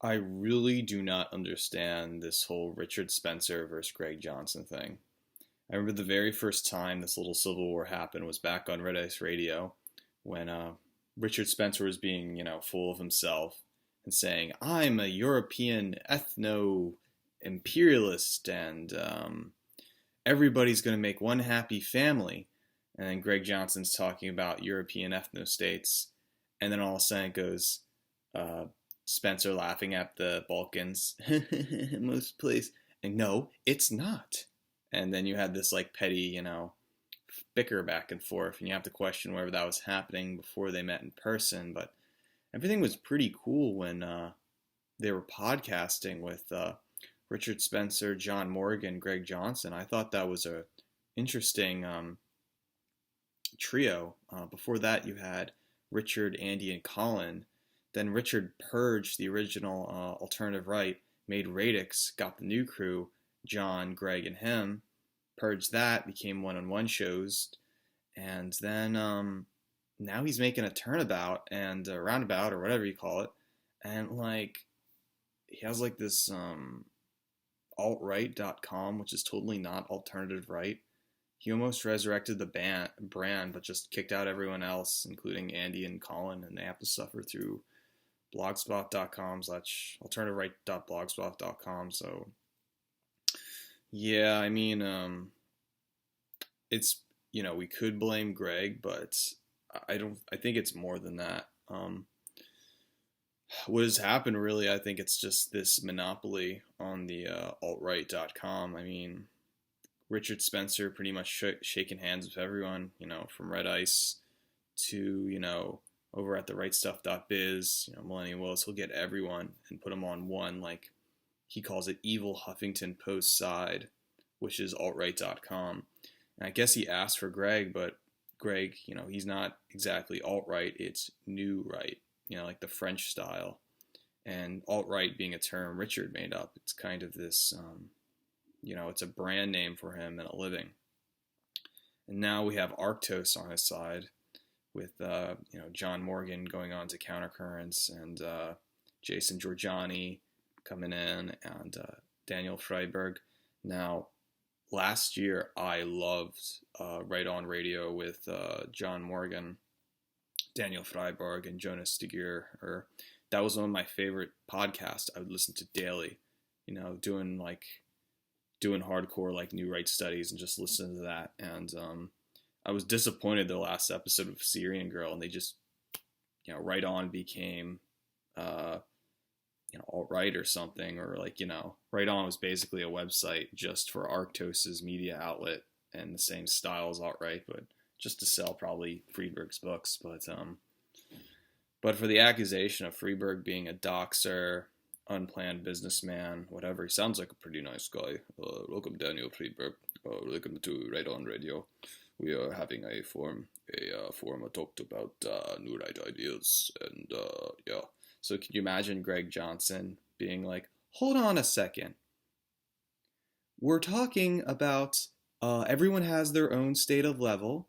I really do not understand this whole Richard Spencer versus Greg Johnson thing. I remember the very first time this little civil war happened was back on Red Ice Radio when Richard Spencer was being, full of himself and saying, I'm a European ethno imperialist and everybody's going to make one happy family. And then Greg Johnson's talking about European ethno states. And then all of a sudden it goes, uh, Spencer laughing at the Balkans. Most place. And no, it's not. And then you had this like petty, bicker back and forth, and you have to question whether that was happening before they met in person. But everything was pretty cool when they were podcasting with Richard Spencer, John Morgan, Greg Johnson. I thought that was a interesting trio. Before that, you had Richard, Andy, and Colin. Then Richard purged the original alternative right, made Radix, got the new crew, John, Greg, and him. Purged that, became one-on-one shows, and then now he's making a turnabout and a roundabout or whatever you call it, and like he has like this altright.com, which is totally not alternative right. He almost resurrected the brand, but just kicked out everyone else, including Andy and Colin, and they have to suffer through blogspot.com/alternativeright.blogspot.com. So yeah, I mean, it's we could blame Greg, but I don't. I think it's more than that. What has happened really? I think it's just this monopoly on the altright.com. I mean, Richard Spencer pretty much shaking hands with everyone. From Red Ice to over at the rightstuff.biz. Millennial Willis. He'll get everyone and put them on one like he calls it evil Huffington Post side, which is altright.com. And I guess he asked for Greg, but Greg, he's not exactly alt-right, it's new right, like the French style. And alt-right being a term Richard made up, it's kind of this, it's a brand name for him and a living. And now we have Arctos on his side with, John Morgan going on to Countercurrents and Jason Giorgiani coming in and Daniel Frieberg. Now, last year I loved Right On Radio with John Morgan, Daniel Frieberg, and Jonas Stegier. That was one of my favorite podcasts I would listen to daily. Doing hardcore like new right studies and just listening to that. And I was disappointed the last episode of Syrian Girl, and they just Right On became alt-right or something, or Right On was basically a website just for Arctos's media outlet and the same style as alt-right, but just to sell probably Frieberg's books. But for the accusation of Frieberg being a doxer, unplanned businessman, whatever, he sounds like a pretty nice guy. Welcome, Daniel Frieberg. Welcome to Right On Radio. We are having a forum talked about new right ideas, and yeah. So can you imagine Greg Johnson being like, hold on a second. We're talking about everyone has their own state of level,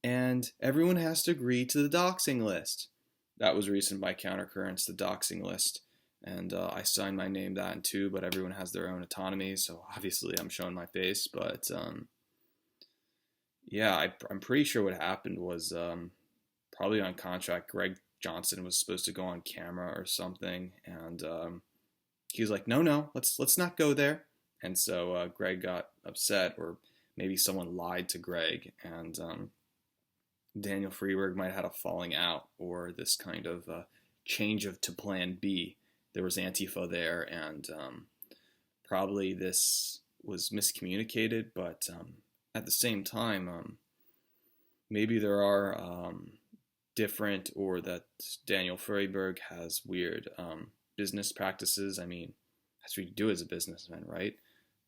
and everyone has to agree to the doxing list. That was recent by Countercurrents, the doxing list. And I signed my name that in too, but everyone has their own autonomy, so obviously I'm showing my face. But yeah, I'm pretty sure what happened was probably on contract, Greg Johnson was supposed to go on camera or something, and he was like, "No, let's not go there." And so Greg got upset, or maybe someone lied to Greg, and Daniel Frieberg might have had a falling out, or this kind of change to Plan B. There was Antifa there, and probably this was miscommunicated, but at the same time, maybe there are different, or that Daniel Frieberg has weird business practices. I mean, that's what you do as a businessman, right?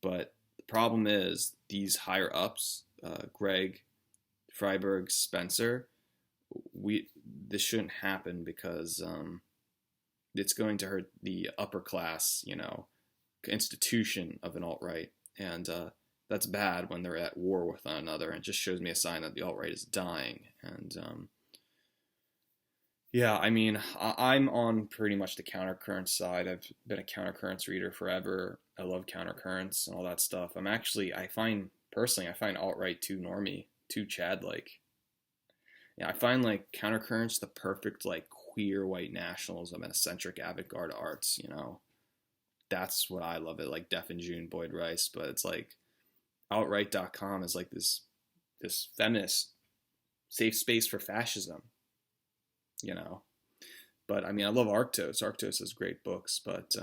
But the problem is these higher ups, Greg, Frieberg, Spencer, this shouldn't happen because it's going to hurt the upper class, institution of an alt-right. And that's bad when they're at war with one another, and it just shows me a sign that the alt-right is dying. And Yeah, I mean, I'm on pretty much the countercurrent side. I've been a countercurrents reader forever. I love countercurrents and all that stuff. I find, personally, I find alt-right too normie, too Chad-like. Yeah, I find like countercurrents the perfect like queer white nationalism and eccentric avant-garde arts, you know. That's what I love it, like Def and June, Boyd Rice, but it's like altright.com is like this feminist safe space for fascism, you know. But I mean, I love Arctos. Arctos has great books, but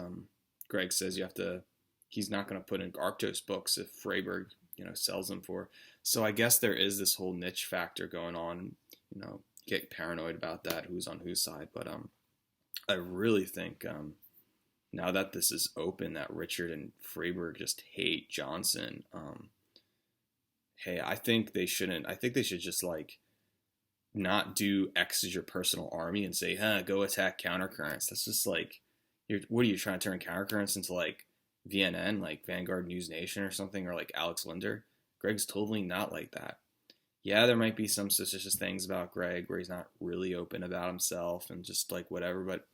Greg says you have to. He's not going to put in Arctos books if Frieberg, sells them for. So I guess there is this whole niche factor going on. Get paranoid about that. Who's on whose side? But I really think now that this is open, that Richard and Frieberg just hate Johnson. Hey, I think they shouldn't. I think they should just like not do X as your personal army and say, go attack countercurrents. That's just like, what are you trying to turn countercurrents into like VNN, like Vanguard News Nation or something, or like Alex Linder? Greg's totally not like that. Yeah, there might be some suspicious things about Greg where he's not really open about himself and just like whatever, but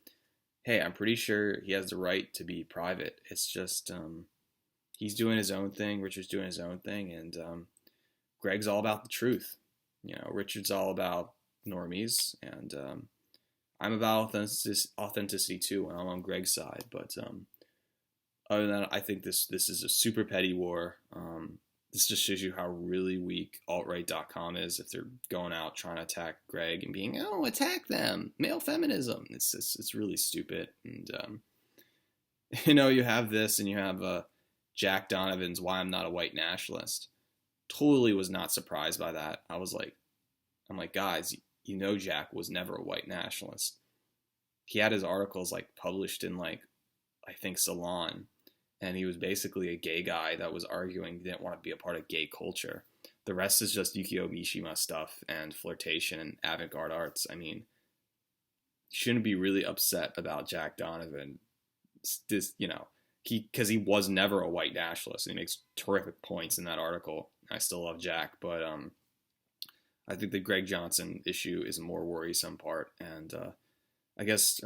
hey, I'm pretty sure he has the right to be private. It's just he's doing his own thing, Richard's doing his own thing, and Greg's all about the truth. Richard's all about normies, and I'm about authenticity too when I'm on Greg's side. But other than that, I think this is a super petty war. This just shows you how really weak altright.com is if they're going out trying to attack Greg and being, oh, attack them, male feminism. It's really stupid. And you have this, and you have Jack Donovan's "Why I'm Not a White Nationalist." Totally was not surprised by that. I'm like, guys, Jack was never a white nationalist. He had his articles like published in like, I think Salon, and he was basically a gay guy that was arguing he didn't want to be a part of gay culture. The rest is just Yukio Mishima stuff and flirtation and avant-garde arts. I mean, you shouldn't be really upset about Jack Donovan. Because he was never a white nationalist. And he makes terrific points in that article. I still love Jack, but I think the Greg Johnson issue is a more worrisome part. And I guess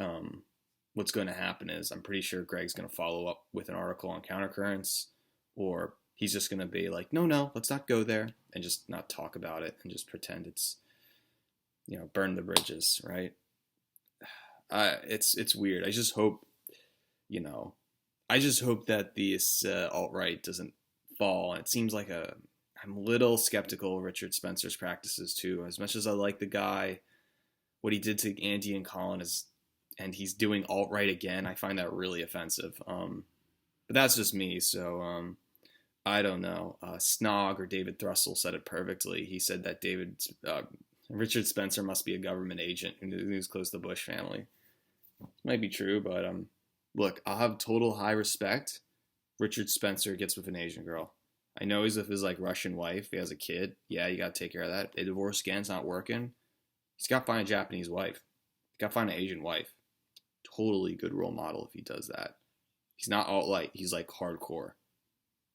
what's going to happen is I'm pretty sure Greg's going to follow up with an article on countercurrents, or he's just going to be like, no, let's not go there, and just not talk about it and just pretend it's, burn the bridges, right? It's weird. I just hope that this alt-right doesn't fall. And it seems like I'm a little skeptical of Richard Spencer's practices too. As much as I like the guy, what he did to Andy and Colin and he's doing alt-right again, I find that really offensive. But that's just me. So I don't know. Snog or David Thrussell said it perfectly. He said that Richard Spencer must be a government agent who's close to the Bush family. It might be true, but look, I'll have total high respect. Richard Spencer gets with an Asian girl. I know he's with his like Russian wife. He has a kid. Yeah, you gotta take care of that. If they divorce again, it's not working. He's gotta find a Japanese wife. He's gotta find an Asian wife. Totally good role model if he does that. He's not alt-light. He's like hardcore.